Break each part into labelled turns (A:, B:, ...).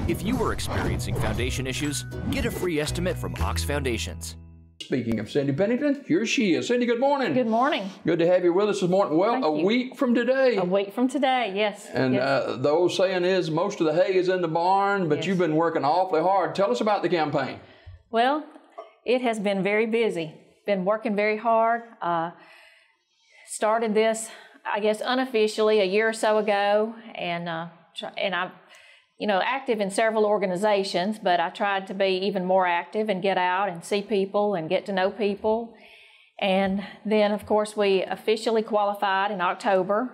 A: If you are experiencing foundation issues, get a free estimate from Ox Foundations. Speaking of Cindy Pennington, here she is. Cindy, good morning.
B: Good morning.
A: Good to have you with us this morning. Well,
B: Thank you.
A: Week from today.
B: A week from today, yes.
A: And
B: yes.
A: The old saying is, most of the hay is in the barn, but
B: Yes.
A: You've been working awfully hard. Tell us about the campaign.
B: Well, it has been very busy. Been working very hard. Started this, I guess, unofficially a year or so ago, and I'm, active in several organizations, but I tried to be even more active and get out and see people and get to know people. And then, of course, we officially qualified in October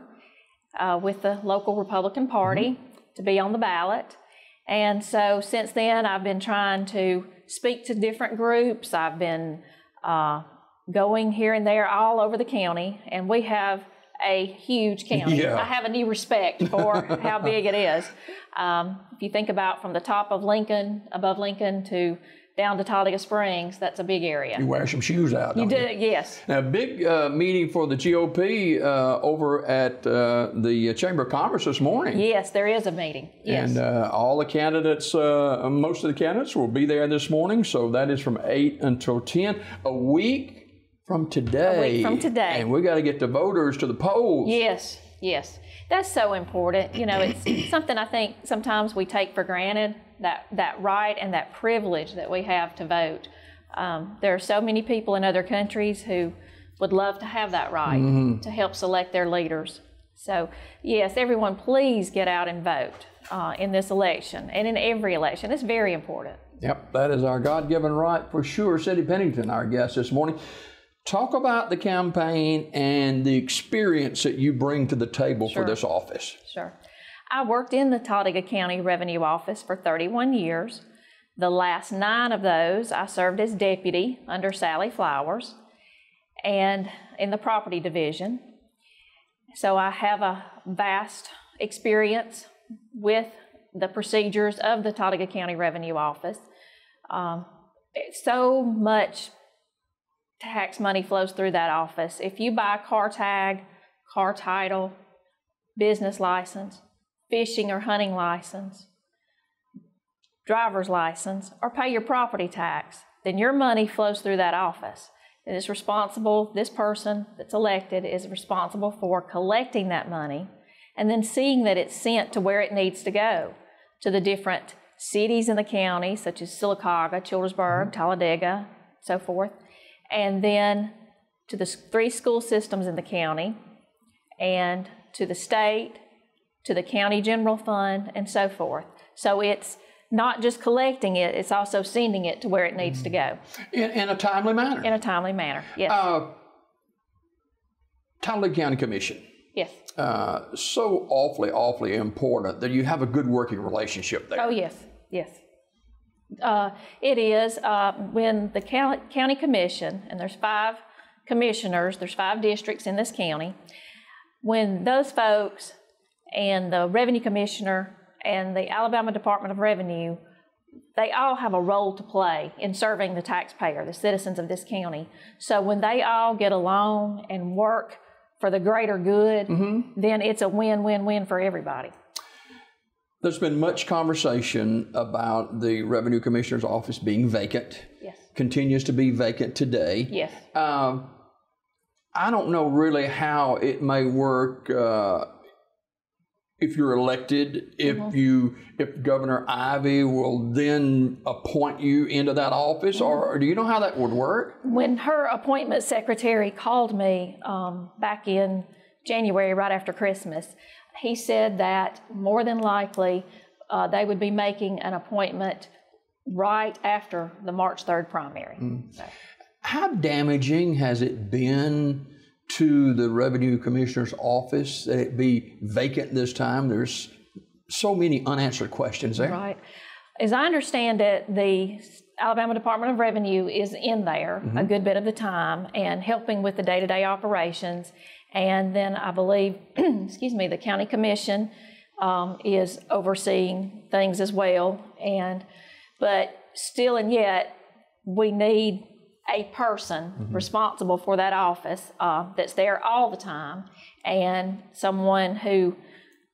B: with the local Republican Party to be on the ballot. And so since then, I've been trying to speak to different groups. I've been going here and there all over the county, and we have a huge county.
A: Yeah.
B: I have a new respect for how big it is. If you think about from the top of Lincoln, above Lincoln, to down to Talladega Springs, that's a big area.
A: You wear some shoes out, don't you?
B: You do, yes.
A: Now, big meeting for the GOP over at the Chamber of Commerce this morning.
B: Yes, there is a meeting, yes.
A: And all the candidates, most of the candidates will be there this morning, so that is from 8 until 10. A week from today.
B: A week from today.
A: And we got to get the voters to the polls.
B: Yes, yes. That's so important. It's something I think sometimes we take for granted, that right and that privilege that we have to vote. There are so many people in other countries who would love to have that right to help select their leaders. So, yes, everyone, please get out and vote in this election and in every election. It's very important.
A: Yep, that is our God-given right for sure. Cindy Pennington, our guest this morning. Talk about the campaign and the experience that you bring to the table for this office.
B: Sure. I worked in the Talladega County Revenue Office for 31 years. The last 9 of those, I served as deputy under Sally Flowers and in the property division. So I have a vast experience with the procedures of the Talladega County Revenue Office. So much tax money flows through that office. If you buy a car tag, car title, business license, fishing or hunting license, driver's license, or pay your property tax, then your money flows through that office. It is responsible, this person that's elected is responsible for collecting that money and then seeing that it's sent to where it needs to go, to the different cities in the county, such as Sylacauga, Childersburg, Talladega, so forth, and then to the 3 school systems in the county, and to the state, to the county general fund, and so forth. So it's not just collecting it, it's also sending it to where it needs to go.
A: In a timely manner?
B: In a timely manner, yes.
A: Talladega County Commission.
B: Yes.
A: So awfully important that you have a good working relationship there.
B: Oh, yes, yes. It is when the county commission, and there's 5 commissioners, there's 5 districts in this county, when those folks and the revenue commissioner and the Alabama Department of Revenue, they all have a role to play in serving the taxpayer, the citizens of this county. So when they all get along and work for the greater good, then it's a win-win-win for everybody.
A: There's been much conversation about the Revenue Commissioner's office being vacant.
B: Yes.
A: Continues to be vacant today.
B: Yes.
A: I don't know really how it may work if you're elected, if Governor Ivey will then appoint you into that office, or do you know how that would work?
B: When her appointment secretary called me back in January, right after Christmas, he said that more than likely they would be making an appointment right after the March 3rd primary. So.
A: How damaging has it been to the Revenue Commissioner's office that it be vacant this time? There's so many unanswered questions there.
B: Right. As I understand it, the Alabama Department of Revenue is in there a good bit of the time and helping with the day-to-day operations. And then I believe, excuse me, the county commission is overseeing things as well. But still and yet, we need a person responsible for that office that's there all the time, and someone who,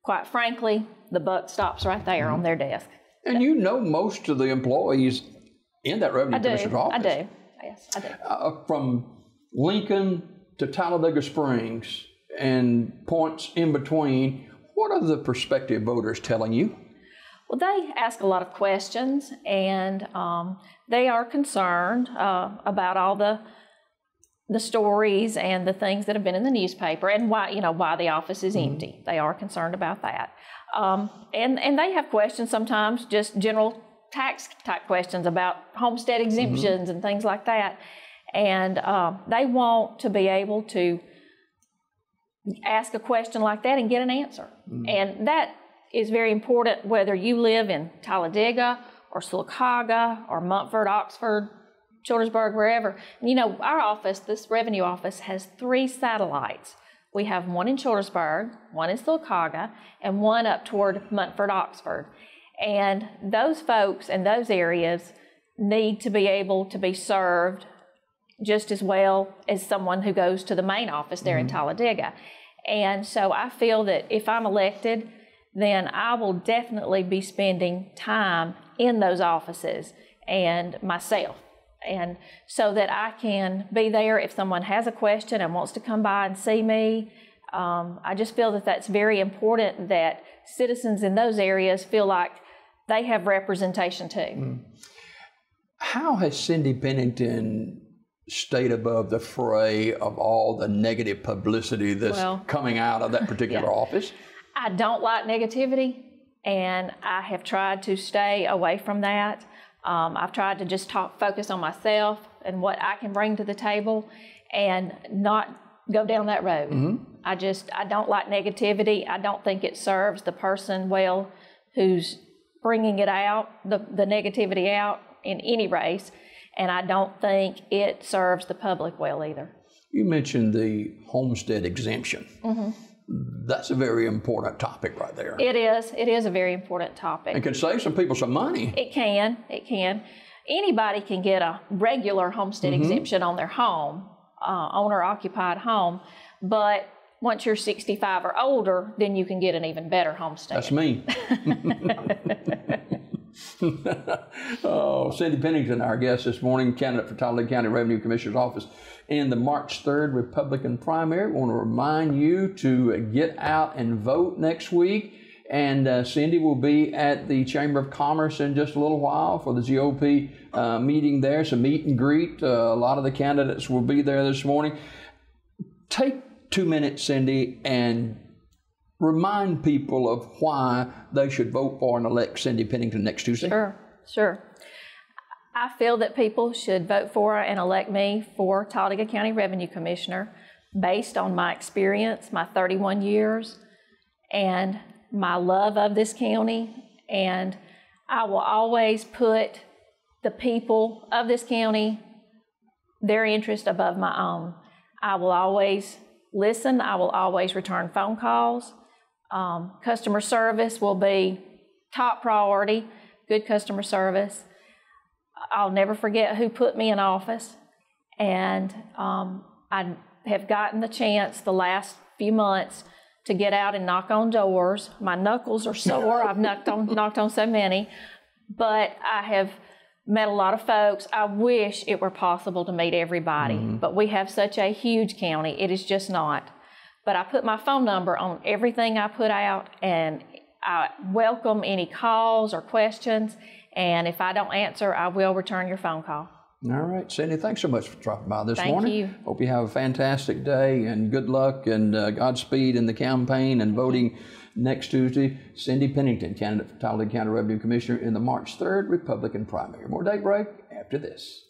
B: quite frankly, the buck stops right there on their desk.
A: And you know most of the employees in that revenue commissioner's office.
B: I do. Yes, I do.
A: From Lincoln to Talladega Springs and points in between, what are the prospective voters telling you?
B: Well, they ask a lot of questions, and they are concerned about all the stories and the things that have been in the newspaper, and why the office is empty. They are concerned about that, and they have questions sometimes, just general tax type questions about homestead exemptions and things like that, and they want to be able to ask a question like that and get an answer, and that is very important whether you live in Talladega or Sylacauga or Montford, Oxford, Childersburg, wherever. Our office, this revenue office, has 3 satellites. We have one in Childersburg, one in Sylacauga, and one up toward Montford, Oxford. And those folks in those areas need to be able to be served just as well as someone who goes to the main office there in Talladega. And so I feel that if I'm elected, then I will definitely be spending time in those offices and myself. And so that I can be there if someone has a question and wants to come by and see me. I just feel that that's very important, that citizens in those areas feel like they have representation too.
A: How has Cindy Pennington stayed above the fray of all the negative publicity that's coming out of that particular office?
B: I don't like negativity, and I have tried to stay away from that. I've tried to just focus on myself and what I can bring to the table and not go down that road. I don't like negativity. I don't think it serves the person well who's bringing it out, the negativity out in any race, and I don't think it serves the public well either.
A: You mentioned the homestead exemption. That's a very important topic right there.
B: It is. It is a very important topic.
A: It can save some people some money.
B: It can. It can. Anybody can get a regular homestead exemption on their home, owner-occupied home, but once you're 65 or older, then you can get an even better homestead.
A: That's me. Cindy Pennington, our guest this morning, candidate for Talladega County Revenue Commissioner's Office in the March 3rd Republican primary. We want to remind you to get out and vote next week. And Cindy will be at the Chamber of Commerce in just a little while for the GOP meeting there. It's a meet and greet. A lot of the candidates will be there this morning. Take 2 minutes, Cindy, and remind people of why they should vote for and elect Cindy Pennington next Tuesday.
B: Sure. I feel that people should vote for and elect me for Talladega County Revenue Commissioner based on my experience, my 31 years, and my love of this county. And I will always put the people of this county, their interest above my own. I will always listen. I will always return phone calls. Customer service will be top priority, good customer service. I'll never forget who put me in office, and I have gotten the chance the last few months to get out and knock on doors. My knuckles are sore. I've knocked on so many, but I have met a lot of folks. I wish it were possible to meet everybody, but we have such a huge county. It is just not. But I put my phone number on everything I put out, and I welcome any calls or questions. And if I don't answer, I will return your phone call.
A: All right, Cindy, thanks so much for dropping by this morning.
B: Thank you.
A: Hope you have a fantastic day, and good luck and Godspeed in the campaign and voting next Tuesday. Cindy Pennington, candidate for Talladega County Revenue Commissioner in the March 3rd Republican primary. More Daybreak after this.